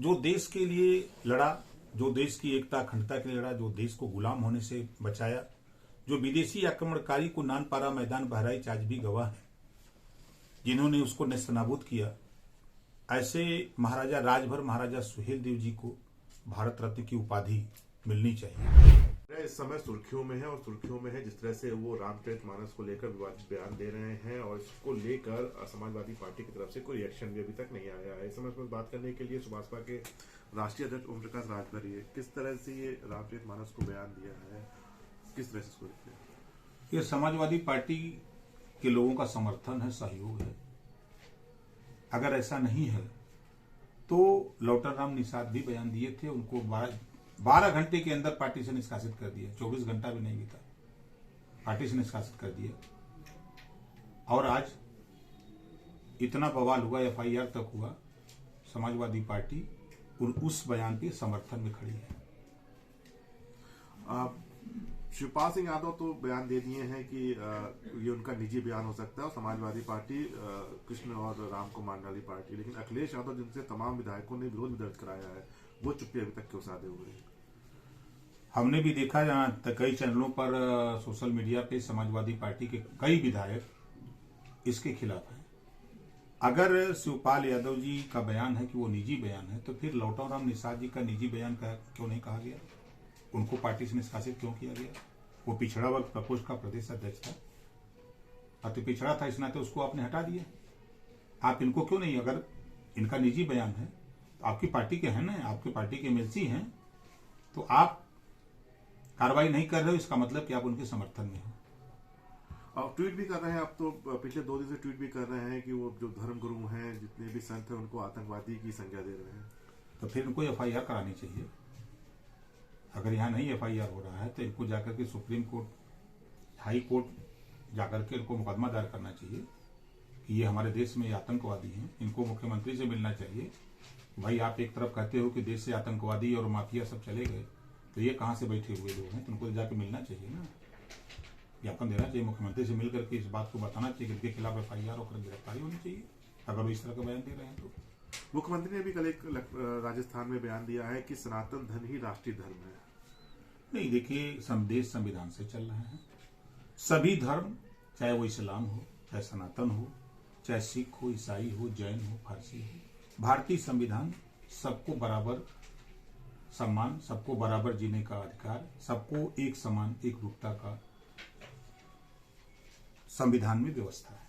जो देश के लिए लड़ा, जो देश की एकता अखंडता के लिए लड़ा, जो देश को गुलाम होने से बचाया, जो विदेशी आक्रमणकारी को नानपारा मैदान बहराइच आज भी गवाह है, जिन्होंने उसको नेस्तनाबूद किया, ऐसे महाराजा राजभर महाराजा सुहेलदेव जी को भारत रत्न की उपाधि मिलनी चाहिए। इस समय सुर्खियों में है और सुर्खियों में है जिस तरह से वो रामचरितमानस को लेकर विवादित बयान दे रहे हैं और इसको लेकर समाजवादी पार्टी की तरफ से कोई रिएक्शन भी अभी तक नहीं आया है। इस समय पर बात करने के लिए सुभाषपा के राष्ट्रीय अध्यक्ष ओम प्रकाश राजभर किस तरह से ये रामचरितमानस को बयान दिया है, किस तरह से इसको देखते हैं? ये समाजवादी पार्टी के लोगों का समर्थन है, सहयोग है। अगर ऐसा नहीं है तो लौटर राम निषाद भी बयान दिए थे, उनको 12 घंटे के अंदर पार्टी से निष्कासित कर दिया, 24 घंटा भी नहीं बीता, पार्टी से निष्कासित कर दिया। और आज इतना बवाल हुआ, FIR तक हुआ। समाजवादी पार्टी उस बयान के समर्थन में खड़ी है। शिवपाल सिंह यादव तो बयान दे दिए हैं कि ये उनका निजी बयान हो सकता है और समाजवादी पार्टी कृष्ण और राम को मारने वाली पार्टी, लेकिन अखिलेश यादव जिनसे तमाम विधायकों ने विरोध दर्ज कराया है वो चुप्पी अभी तक क्यों साधे हुए हैं? हमने भी देखा जहां कई चैनलों पर सोशल मीडिया पे समाजवादी पार्टी के कई विधायक इसके खिलाफ हैं। अगर शिवपाल यादव जी का बयान है कि वो निजी बयान है, तो फिर लौटा राम निषाद जी का निजी बयान क्यों नहीं कहा गया? उनको पार्टी से निष्कासित क्यों किया गया? वो पिछड़ा वर्ग प्रकोष्ठ का प्रदेश अध्यक्ष था, अति पिछड़ा था, इस नाते उसको आपने हटा दिया। आप इनको क्यों नहीं? अगर इनका निजी बयान है तो आपकी पार्टी के हैं ना, आपकी पार्टी के एमएलसी हैं, तो आप कार्रवाई नहीं कर रहे हो, इसका मतलब कि आप उनके समर्थन में हो। और ट्वीट भी कर रहे हैं आप, तो पिछले 2 दिन से ट्वीट भी कर रहे हैं कि वो जो धर्मगुरु हैं, जितने भी संत हैं, उनको आतंकवादी की संज्ञा दे रहे हैं। तो फिर इनको FIR करानी चाहिए। अगर यहाँ नहीं FIR हो रहा है तो इनको जाकर के सुप्रीम कोर्ट, हाई कोर्ट जाकर के इनको मुकदमा दायर करना चाहिए कि ये हमारे देश में आतंकवादी हैं। इनको मुख्यमंत्री से मिलना चाहिए। भाई, आप एक तरफ कहते हो कि देश से आतंकवादी और माफिया सब चले गए, तो ये कहाँ से बैठे हुए लोग हैं? तो उनको जाके मिलना चाहिए ना, ज्ञापन देना चाहिए, मुख्यमंत्री से मिलकर के इस बात को बताना चाहिए कि इनके खिलाफ FIR होकर गिरफ्तारी होनी चाहिए, अगर वो इस तरह का बयान दे रहे हैं तो। मुख्यमंत्री ने भी कल एक राजस्थान में बयान दिया है कि सनातन धर्म ही राष्ट्रीय धर्म है। नहीं, देखिए, देश संविधान से चल रहे हैं। सभी धर्म, चाहे वो इस्लाम हो, चाहे सनातन हो, चाहे सिख हो, ईसाई हो, जैन हो, फारसी हो, भारतीय संविधान सबको बराबर सम्मान, सबको बराबर जीने का अधिकार, सबको एक समान एक रूपता का संविधान में व्यवस्था है।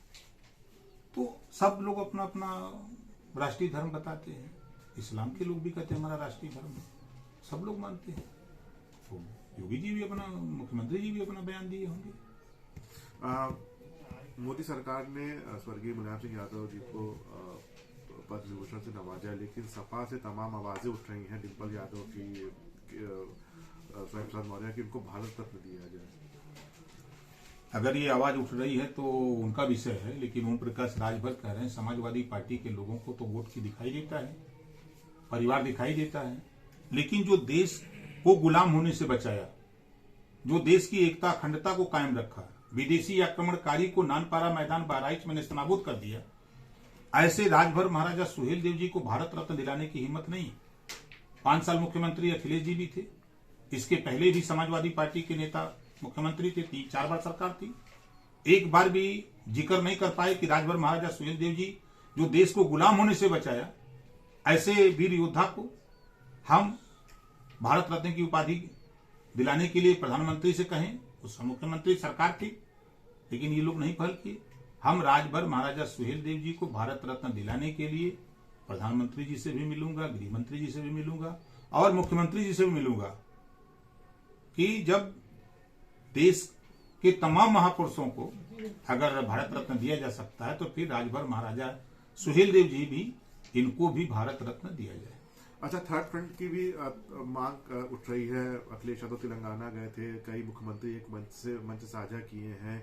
तो सब लोग अपना अपना राष्ट्रीय धर्म बताते हैं। इस्लाम के लोग भी कहते हैं हमारा राष्ट्रीय धर्म है, सब लोग मानते हैं। तो योगी जी भी अपना, मुख्यमंत्री जी भी अपना बयान दिए होंगे। मोदी सरकार ने स्वर्गीय मुलायम सिंह यादव जी को पद्म विभूषण से नवाजा, लेकिन सपा से तमाम आवाजें उठ रही हैं, डिम्पल यादव की, स्वयं प्रसाद मौर्य की, उनको भारत रत्न दिया जाए। अगर ये आवाज उठ रही है तो उनका विषय है, लेकिन ओम प्रकाश राजभर कह रहे हैं समाजवादी पार्टी के लोगों को तो वोट की दिखाई देता है, परिवार दिखाई देता है, लेकिन जो देश को गुलाम होने से बचाया, जो देश की एकता अखंडता को कायम रखा, विदेशी आक्रमणकारी को नानपारा मैदान बहराइच में नेस्तनाबूद कर दिया, ऐसे राजभर महाराजा सुहेलदेव जी को भारत रत्न दिलाने की हिम्मत नहीं। 5 साल मुख्यमंत्री अखिलेश जी भी थे, इसके पहले भी समाजवादी पार्टी के नेता मुख्यमंत्री थे, 3-4 बार सरकार थी, एक बार भी जिक्र नहीं कर पाए कि राजभर महाराजा सुहेलदेव जी जो देश को गुलाम होने से बचाया, ऐसे वीर योद्धा को हम भारत रत्न की उपाधि दिलाने के लिए प्रधानमंत्री से कहें, उस मुख्यमंत्री सरकार थी, लेकिन ये लोग नहीं पहल किए। हम राजभर महाराजा सुहेलदेव जी को भारत रत्न दिलाने के लिए प्रधानमंत्री जी से भी मिलूंगा, गृह मंत्री जी से भी मिलूंगा और मुख्यमंत्री जी से भी मिलूंगा कि जब देश के तमाम महापुरुषों को अगर भारत रत्न दिया जा सकता है तो फिर राजभर महाराजा सुहेलदेव जी भी, इनको भी भारत रत्न दिया जाए। अच्छा, थर्ड फ्रंट की भी मांग उठ रही है। अखिलेश यादव तेलंगाना गए थे, कई मुख्यमंत्री एक मंच साझा किए हैं।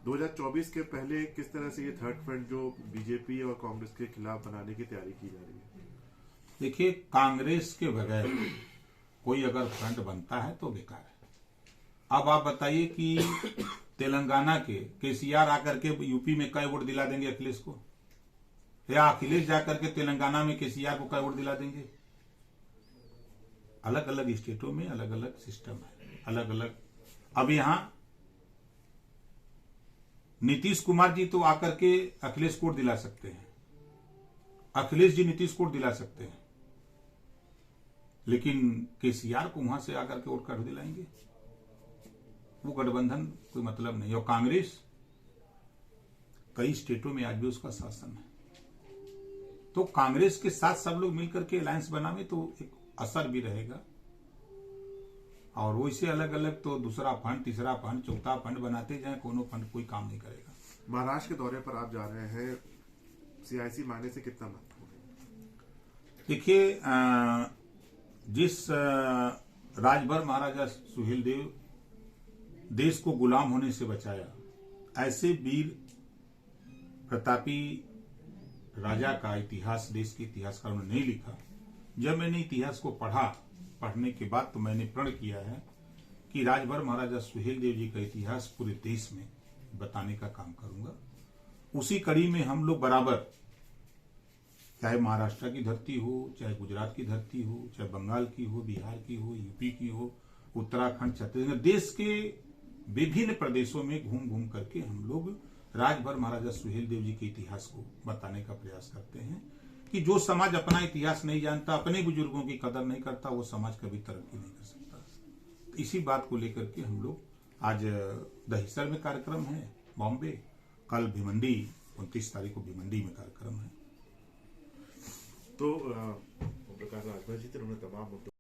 2024 के पहले किस तरह से ये थर्ड फ्रंट जो बीजेपी और कांग्रेस के खिलाफ बनाने की तैयारी की जा रही है? देखिए, कांग्रेस के बगैर कोई अगर फ्रंट बनता है तो बेकार है। अब आप बताइए कि तेलंगाना के केसीआर आकर के यूपी में कई वोट दिला देंगे अखिलेश को, या अखिलेश जाकर के तेलंगाना में केसीआर को कई वोट दिला देंगे? अलग अलग स्टेटों में अलग अलग सिस्टम है, अलग अलग। अब यहां नीतीश कुमार जी तो आकर के अखिलेश को वोट दिला सकते हैं, अखिलेश जी नीतीश को वोट दिला सकते हैं, लेकिन केसीआर को वहां से आकर के वोट कर दिलाएंगे, वो गठबंधन कोई मतलब नहीं। और कांग्रेस कई स्टेटों में आज भी उसका शासन है, तो कांग्रेस के साथ सब लोग मिलकर के अलायंस बनावे तो एक असर भी रहेगा। और वैसे अलग अलग तो दूसरा फंड, तीसरा फंड, चौथा फंड बनाते जाए, कोनो फंड कोई काम नहीं करेगा। महाराष्ट्र के दौरे पर आप जा रहे हैं, सियासी मायने से कितना महत्वपूर्ण है? देखिए, जिस राजभर महाराजा सुहेलदेव देश को गुलाम होने से बचाया, ऐसे वीर प्रतापी राजा का इतिहास देश के इतिहासकारों ने नहीं लिखा। जब मैंने इतिहास को पढ़ने के बाद तो मैंने प्रण किया है कि राजभर महाराजा सुहेलदेव जी का इतिहास पूरे देश में बताने का काम करूंगा। उसी कड़ी में हम लोग बराबर, चाहे महाराष्ट्र की धरती हो, चाहे गुजरात की धरती हो, चाहे बंगाल की हो, बिहार की हो, यूपी की हो, उत्तराखंड, छत्तीसगढ़, देश के विभिन्न प्रदेशों में घूम घूम करके हम लोग राजभर महाराजा सुहेलदेव जी के इतिहास को बताने का प्रयास करते हैं कि जो समाज अपना इतिहास नहीं जानता, अपने बुजुर्गों की कदर नहीं करता, वो समाज कभी तरक्की नहीं कर सकता। तो इसी बात को लेकर के हम लोग आज दहिसर में कार्यक्रम है बॉम्बे, कल भिवंडी 29 तारीख को भिवंडी में कार्यक्रम है। तो प्रकाश राजभर जी थे, उन्होंने तमाम मुद्दों